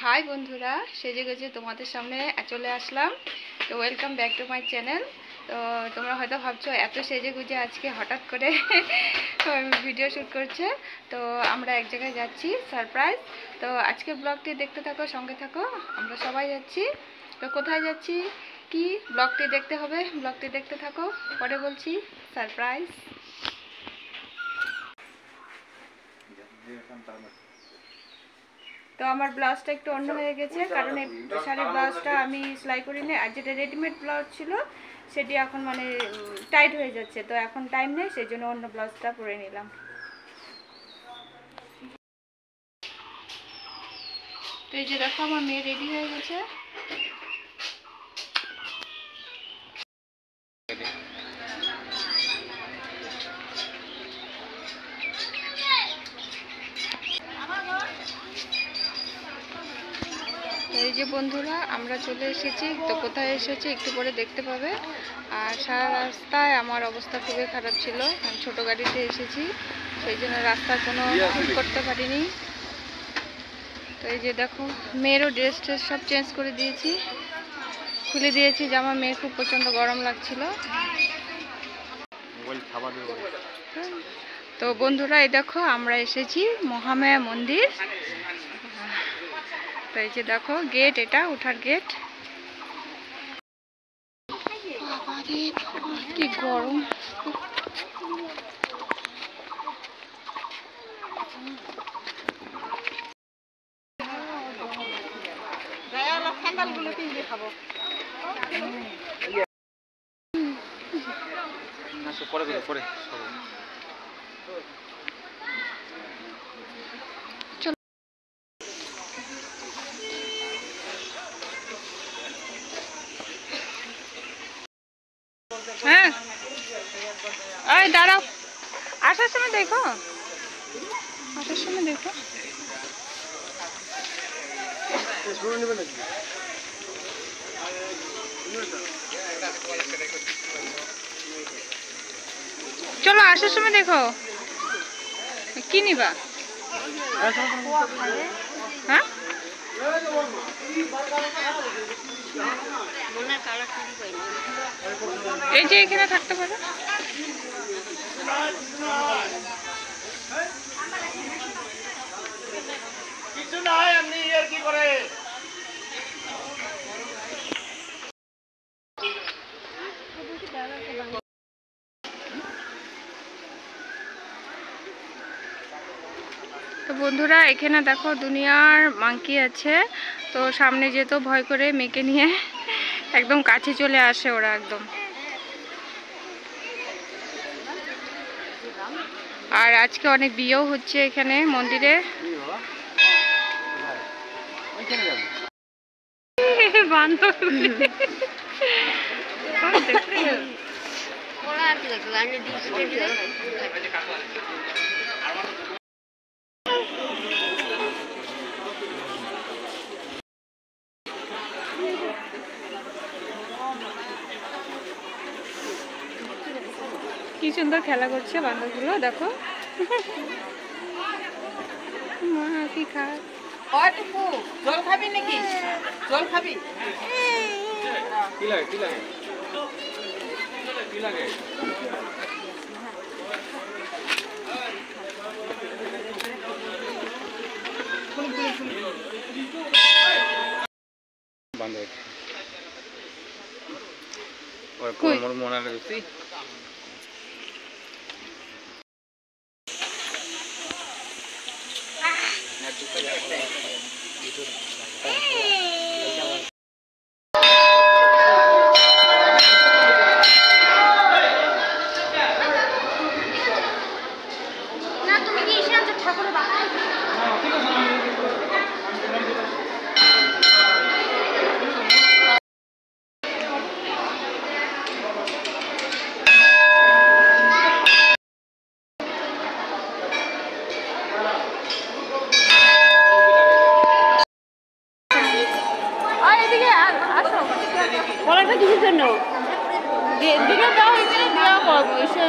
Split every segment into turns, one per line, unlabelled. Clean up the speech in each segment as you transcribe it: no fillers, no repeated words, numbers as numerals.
High বন্ধুরা, সেজে গুজে তোমাদের সামনে চলে আসলাম। তো welcome back to my channel. তো তোমরা হয়তো ভাবছো এত সেজে গুজে আজকে হঠাৎ করে ভিডিও শ্যুট করছে। তো আমরা এক জায়গায় যাচ্ছি, সারপ্রাইজ। তো আজকের ব্লগটি দেখতে থাকো, সঙ্গে থাকো। আমরা সবাই যাচ্ছি। তো কোথায় যাচ্ছি কি, ব্লগটি দেখতে হবে, ব্লগটি দেখতে থাকো, পরে বলছি। সারপ্রাইজ। তো আমার ব্লাউজটা একটু অন্য হয়ে গেছে, কারণ এই শাড়ির ব্লাউজটা আমি সেলাই করিনি, আর যেটা রেডিমেড ব্লাউজ ছিল সেটি এখন মানে টাইট হয়ে যাচ্ছে। তো এখন টাইম নেই, সেই জন্য অন্য ব্লাউজটা পরে নিলাম। তো এই যে দেখো, আমার মেয়ে রেডি হয়ে গেছে। এই যে বন্ধুরা, আমরা চলে এসেছি। তো কোথায় এসেছি একটু পরে দেখতে পাবে। আর সারা রাস্তায় আমার অবস্থা খুবই খারাপ ছিল, আমি ছোটো গাড়িতে এসেছি, সেই জন্য রাস্তার কোনো ঠিক করতে পারিনি। তো এই যে দেখো, মেয়েরও ড্রেস ট্রেস সব চেঞ্জ করে দিয়েছি, খুলে দিয়েছি জামা। মেয়ের খুব প্রচণ্ড গরম লাগছিল। তো বন্ধুরা, এই দেখো আমরা এসেছি মহামায়া মন্দির। তো এই যে দেখো গেট, এটা ওঠার গেট। কি গরম! হ্যাঁ, এই দাঁড়াও, আসার সময় দেখো, আসার সময় দেখো। চলো, আসার সময় দেখো। কি নিবা? হ্যাঁ, এই যে এখানে থাকতে পারে। কিছু নাই, আপনি ইয়ার কি করে। তো বন্ধুরা, এখানে দেখো দুনিয়ার মাংকি আছে। তো সামনে যেত ভয় করে, মেয়েকে নিয়ে একদম কাছে চলে আসে ওরা একদম। আর আজকে অনেক বিয়েও হচ্ছে এখানে মন্দিরে। কি সুন্দর খেলা করছে বান্ধবগুলো, দেখো। মা কি খায়? জল খাবি নাকি? জল খাবি? কি লাগে, কি লাগে, কি লাগে? বান্ধব ওই কোন মনে লাগছে। কলাটা কিসের জন্য দিকে দাও, এখানে দেওয়া করবো এসে।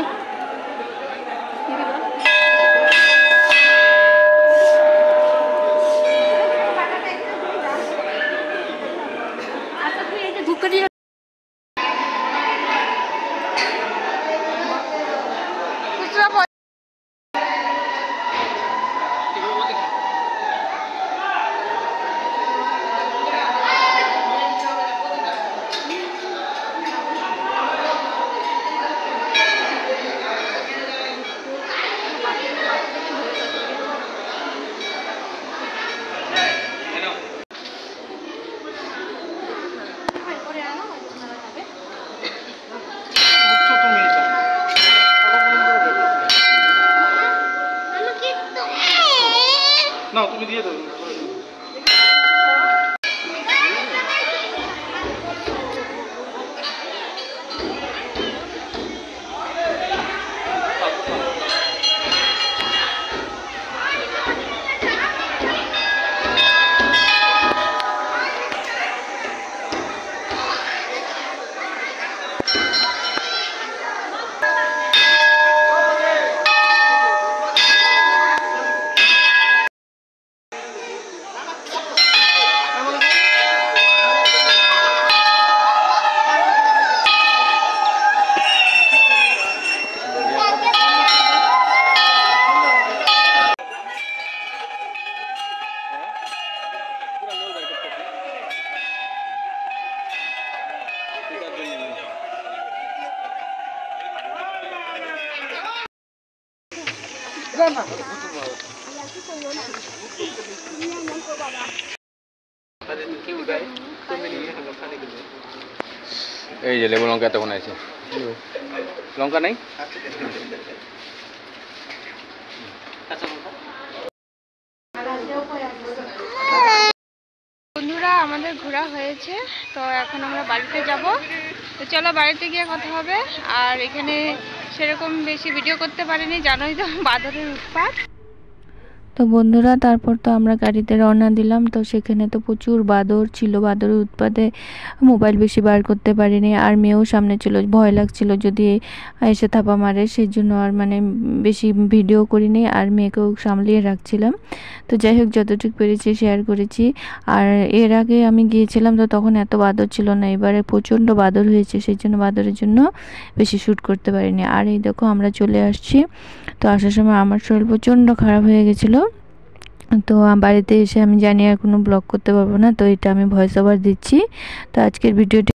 তুমি দিয়ে দাও।
এই যে লেবু লঙ্কা তখন আছে লঙ্কা নাই
বন্ধুরা আমাদের ঘোরা হয়েছে, তো এখন আমরা বাড়িতে যাব। তো চলো বাড়িতে গিয়ে কথা হবে। আর এখানে সেরকম বেশি ভিডিও করতে পারিনি, জানোই তো বাদরের উৎপাত। তো বন্ধুরা তারপর তো আমরা গাড়িতে রওনা দিলাম। তো সেখানে তো প্রচুর বাদর ছিল, বাদরের উৎপাতে মোবাইল বেশি বার করতে পারিনি। আর মেয়েও সামনে ছিল, ভয় লাগছিল যদি এসে থাপা মারে, সেই জন্য আর মানে বেশি ভিডিও করিনি, আর মেয়েকেও সামলিয়ে রাখছিলাম। তো যাই হোক যতটুকু পেরেছি শেয়ার করেছি। আর এর আগে আমি গিয়েছিলাম তো তখন এত বাদর ছিল না, এবারে প্রচণ্ড বাদর হয়েছে, সেই জন্য বাদরের জন্য বেশি শ্যুট করতে পারিনি। আর এই দেখো আমরা চলে আসছি। তো আসার সময় আমার শরীর প্রচণ্ড খারাপ হয়ে গেছিলো। তো বাড়িতে এসে আমি জানি আর কোনো ব্লগ করতে পারবো না, তো এটা আমি ভয়েস ওভার দিচ্ছি। তো আজকের ভিডিওটি